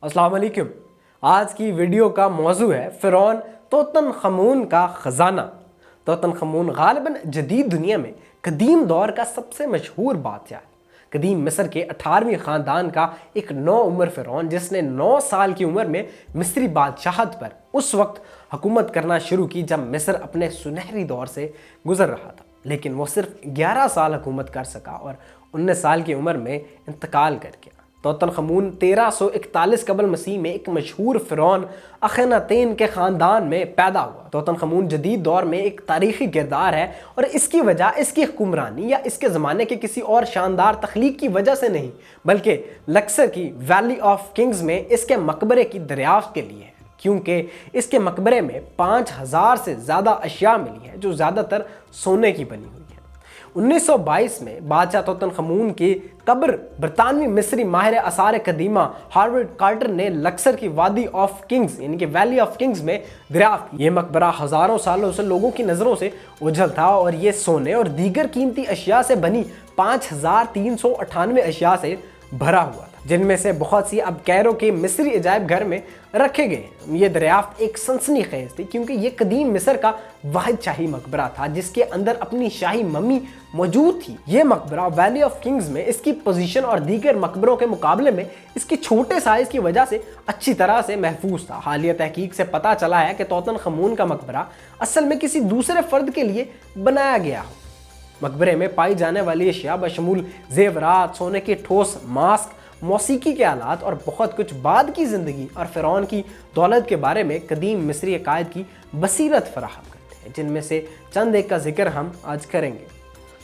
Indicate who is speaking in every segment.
Speaker 1: अस्सलाम वालेकुम। आज की वीडियो का मौजू है फ़िरौन तूतनखमून का ख़जाना। तूतनखमून गालिबन जदीद दुनिया में कदीम दौर का सबसे मशहूर बादशाह है। कदीम मिस्र के 18वीं ख़ानदान का एक नौ उम्र फ़िरौन जिसने 9 साल की उम्र में मिस्री बादशाहत पर उस वक्त हुकूमत करना शुरू की जब मिस्र अपने सुनहरी दौर से गुजर रहा था, लेकिन वो सिर्फ 11 साल हुकूमत कर सका और 19 साल की उम्र में इंतकाल कर गया। तूतनखमून 1341 कबल मसीह में एक मशहूर फ़िरौन अखनातेन के ख़ानदान में पैदा हुआ। तूतनखमून जदीद दौर में एक तारीख़ी किरदार है और इसकी वजह इसकी हुक्मरानी या इसके ज़माने के किसी और शानदार तख्लीक की वजह से नहीं, बल्कि लक्सर की वैली ऑफ किंग्स में इसके मकबरे की दरियाफ्त के लिए है, क्योंकि इसके मकबरे में 5000 से ज़्यादा अशिया मिली है जो ज़्यादातर सोने की बनी हुई है। 1922 में बादशाह तूतनखमून की कब्र बरतानवी मिस्री माहिर आसार कदीमा हार्वर्ड कार्टर ने लक्सर की वादी ऑफ किंग्स यानी कि वैली ऑफ किंग्स में दरियाफ्त की। ये मकबरा हज़ारों सालों से लोगों की नज़रों से ओझल था और ये सोने और दीगर कीमती अशिया से बनी 5398 अशिया से भरा हुआ था, जिनमें से बहुत सी अब कैरो के मिस्री अजायब घर में रखे गए हैं। ये दरियाफ्त एक सनसनीखेज थी क्योंकि ये कदीम मिस्र का वाहिद शाही मकबरा था जिसके अंदर अपनी शाही मम्मी मौजूद थी। ये मकबरा वैली ऑफ किंग्स में इसकी पोजीशन और दीगर मकबरों के मुकाबले में इसके छोटे साइज की वजह से अच्छी तरह से महफूज था। हालिया तहकीक से पता चला है कि तूतनखमून का मकबरा असल में किसी दूसरे फर्द के लिए बनाया गया हो। मकबरे में पाई जाने वाली अशिया बशमूल जेवरात, सोने के ठोस मास्क, मौसीकी के आलात और बहुत कुछ बाद की ज़िंदगी और फ़िरौन की दौलत के बारे में कदीम मिस्री अकायद की बसीरत फराहम करते हैं, जिनमें से चंद एक का जिक्र हम आज करेंगे।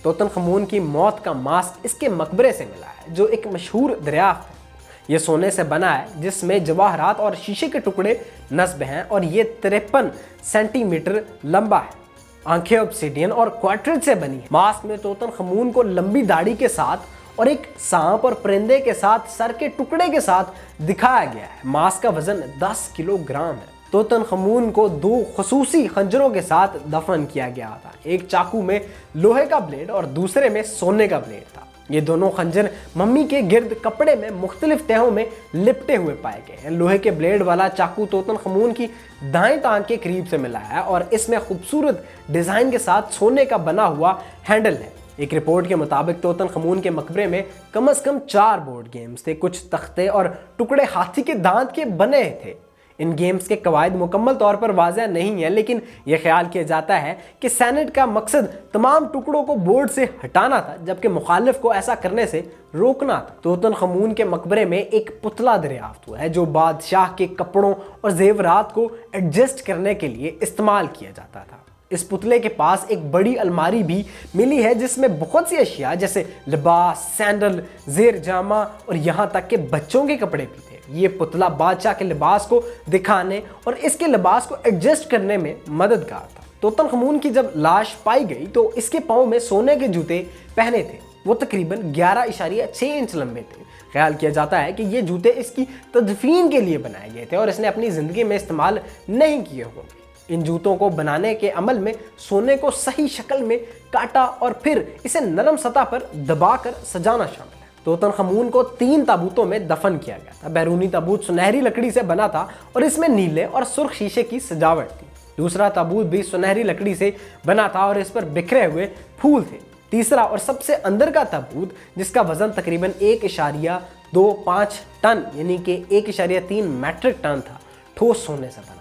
Speaker 1: तूतनखमून की मौत का मास्क इसके मकबरे से मिला है जो एक मशहूर दरियाफ्त है। यह सोने से बना है जिसमें जवाहरात और शीशे के टुकड़े नस्ब हैं और ये 53 सेंटीमीटर लंबा है। आंखें ऑब्सिडियन और क्वार्ट्रिज से बनी है। मास्क में तूतनखमून को लंबी दाढ़ी के साथ और एक सांप और परिंदे के साथ सर के टुकड़े के साथ दिखाया गया है। मास्क का वजन 10 किलोग्राम है। तूतनखमून को 2 खसूसी खंजरों के साथ दफन किया गया था। एक चाकू में लोहे का ब्लेड और दूसरे में सोने का ब्लेड था। ये दोनों खंजर मम्मी के गिर्द कपड़े में मुख्तलिफ तहों में लिपटे हुए पाए गए हैं। लोहे के ब्लेड वाला चाकू तूतनखमून की दाएं टांग के करीब से मिला है और इसमें खूबसूरत डिज़ाइन के साथ सोने का बना हुआ हैंडल है। एक रिपोर्ट के मुताबिक तूतनखमून के मकबरे में कम से कम 4 बोर्ड गेम्स थे, कुछ तख्ते और टुकड़े हाथी के दांत के बने थे। इन गेम्स के कवायद मुकम्मल तौर पर वाज़ह नहीं है, लेकिन यह ख्याल किया जाता है कि सेनेट का मकसद तमाम टुकड़ों को बोर्ड से हटाना था, जबकि मुखालिफ को ऐसा करने से रोकना था। तूतनखमून के मकबरे में एक पुतला दरियाफ्त हुआ है जो बादशाह के कपड़ों और जेवरात को एडजस्ट करने के लिए इस्तेमाल किया जाता था। इस पुतले के पास एक बड़ी अलमारी भी मिली है जिसमें बहुत सी अशिया जैसे लिबास, सैंडल, जेर जामा और यहाँ तक के बच्चों के कपड़े भी थे। ये पुतला बादशाह के लिबास को दिखाने और इसके लिबास को एडजस्ट करने में मददगार था। तूतनखमून की जब लाश पाई गई तो इसके पाँव में सोने के जूते पहने थे। वो तकरीबन 11.6 इंच लंबे थे। ख्याल किया जाता है कि ये जूते इसकी तदफीन के लिए बनाए गए थे और इसने अपनी ज़िंदगी में इस्तेमाल नहीं किए होंगे। इन जूतों को बनाने के अमल में सोने को सही शक्ल में काटा और फिर इसे नरम सतह पर दबाकर सजाना शामिल है। तूतनखमून को 3 ताबूतों में दफन किया गया था। बैरूनी ताबूत सुनहरी लकड़ी से बना था और इसमें नीले और सुर्ख शीशे की सजावट थी। दूसरा ताबूत भी सुनहरी लकड़ी से बना था और इस पर बिखरे हुए फूल थे। तीसरा और सबसे अंदर का ताबूत जिसका वजन तकरीबन 1.25 टन यानी कि 1.3 मैट्रिक टन था, ठोस सोने से बना।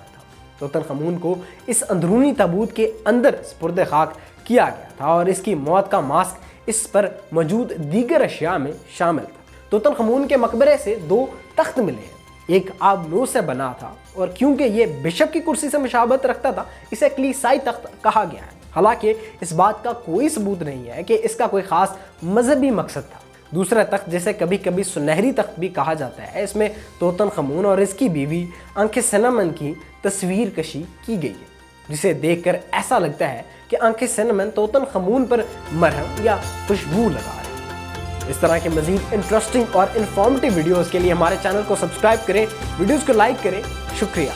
Speaker 1: तूतनखमून को इस अंदरूनी ताबूत के अंदर सुपुर्द खाक किया गया था और इसकी मौत का मास्क इस पर मौजूद दीगर अशिया में शामिल था। तूतनखमून के मकबरे से 2 तख्त मिले हैं। एक आबनूस से बना था और क्योंकि ये बिशप की कुर्सी से मुशाबहत रखता था इसे कलीसाई तख्त कहा गया है। हालांकि इस बात का कोई सबूत नहीं है कि इसका कोई ख़ास मजहबी मकसद था। दूसरा तख्त जिसे कभी कभी सुनहरी तख्त भी कहा जाता है, इसमें तूतनखमून और इसकी बीवी आंखेसिनमन की तस्वीर कशी की गई है, जिसे देखकर ऐसा लगता है कि आंखेसिनमन तूतनखमून पर मरहम या खुशबू लगा रहे हैं। इस तरह के मज़ीद इंटरेस्टिंग और इन्फॉर्मेटिव वीडियोज़ के लिए हमारे चैनल को सब्सक्राइब करें, वीडियोज़ को लाइक करें। शुक्रिया।